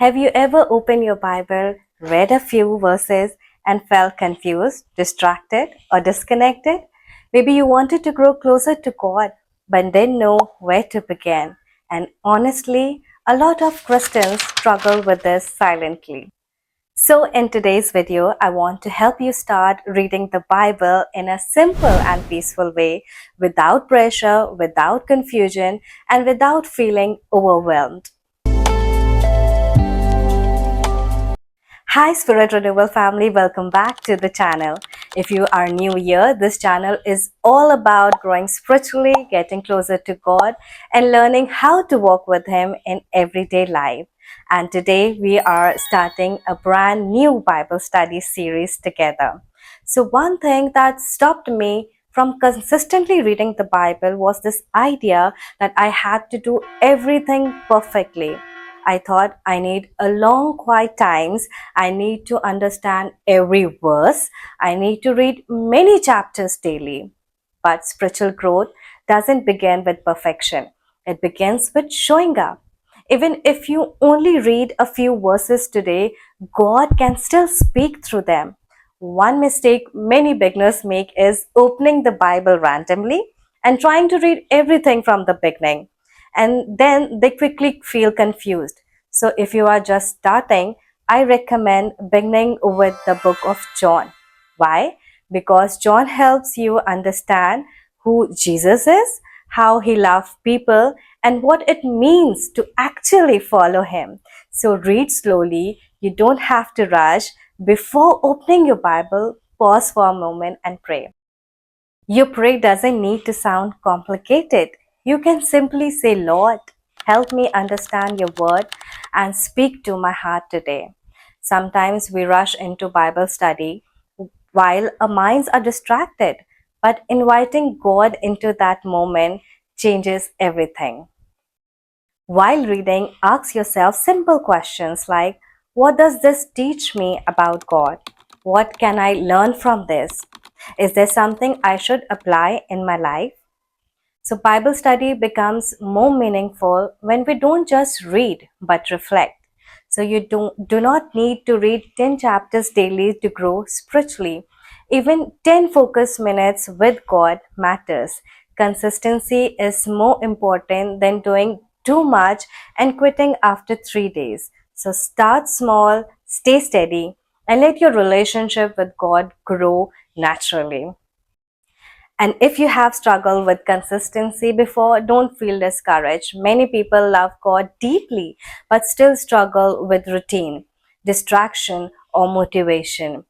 Have you ever opened your Bible, read a few verses, and felt confused, distracted, or disconnected? Maybe you wanted to grow closer to God, but didn't know where to begin. And honestly, a lot of Christians struggle with this silently. So, in today's video, I want to help you start reading the Bible in a simple and peaceful way, without pressure, without confusion, and without feeling overwhelmed. Hi Spirit Renewal family, welcome back to the channel. If you are new here, this channel is all about growing spiritually, getting closer to God, and learning how to walk with Him in everyday life. And today we are starting a brand new Bible study series together. So one thing that stopped me from consistently reading the Bible was this idea that I had to do everything perfectly. I thought I need a long quiet times. I need to understand every verse. I need to read many chapters daily. But spiritual growth doesn't begin with perfection. It begins with showing up. Even if you only read a few verses today, God can still speak through them. One mistake many beginners make is opening the Bible randomly and trying to read everything from the beginning, and then they quickly feel confused. So, if you are just starting, I recommend beginning with the book of John. Why? Because John helps you understand who Jesus is, how he loved people, and what it means to actually follow him. So, read slowly, you don't have to rush. Before opening your Bible, pause for a moment and pray. Your prayer doesn't need to sound complicated. You can simply say, Lord, help me understand your word and speak to my heart today. Sometimes we rush into Bible study while our minds are distracted, but inviting God into that moment changes everything. While reading, ask yourself simple questions like, what does this teach me about God? What can I learn from this? Is there something I should apply in my life? So, Bible study becomes more meaningful when we don't just read but reflect. So, you do not need to read 10 chapters daily to grow spiritually. Even 10 focus minutes with God matters. Consistency is more important than doing too much and quitting after 3 days. So, start small, stay steady, and let your relationship with God grow naturally. And if you have struggled with consistency before, don't feel discouraged. Many people love God deeply but still struggle with routine, distraction, or motivation.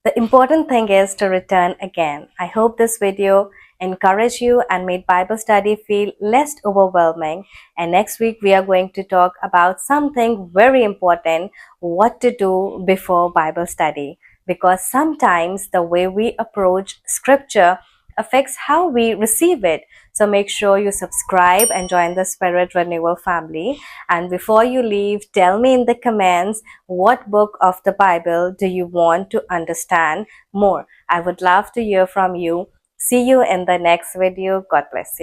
The important thing is to return again. I hope this video encouraged you and made Bible study feel less overwhelming. And next week we are going to talk about something very important, what to do before Bible study. Because sometimes the way we approach scripture affects how we receive it. So make sure you subscribe and join the Spirit Renewal family. And before you leave, tell me in the comments what book of the Bible do you want to understand more. I would love to hear from you. See you in the next video. God bless you.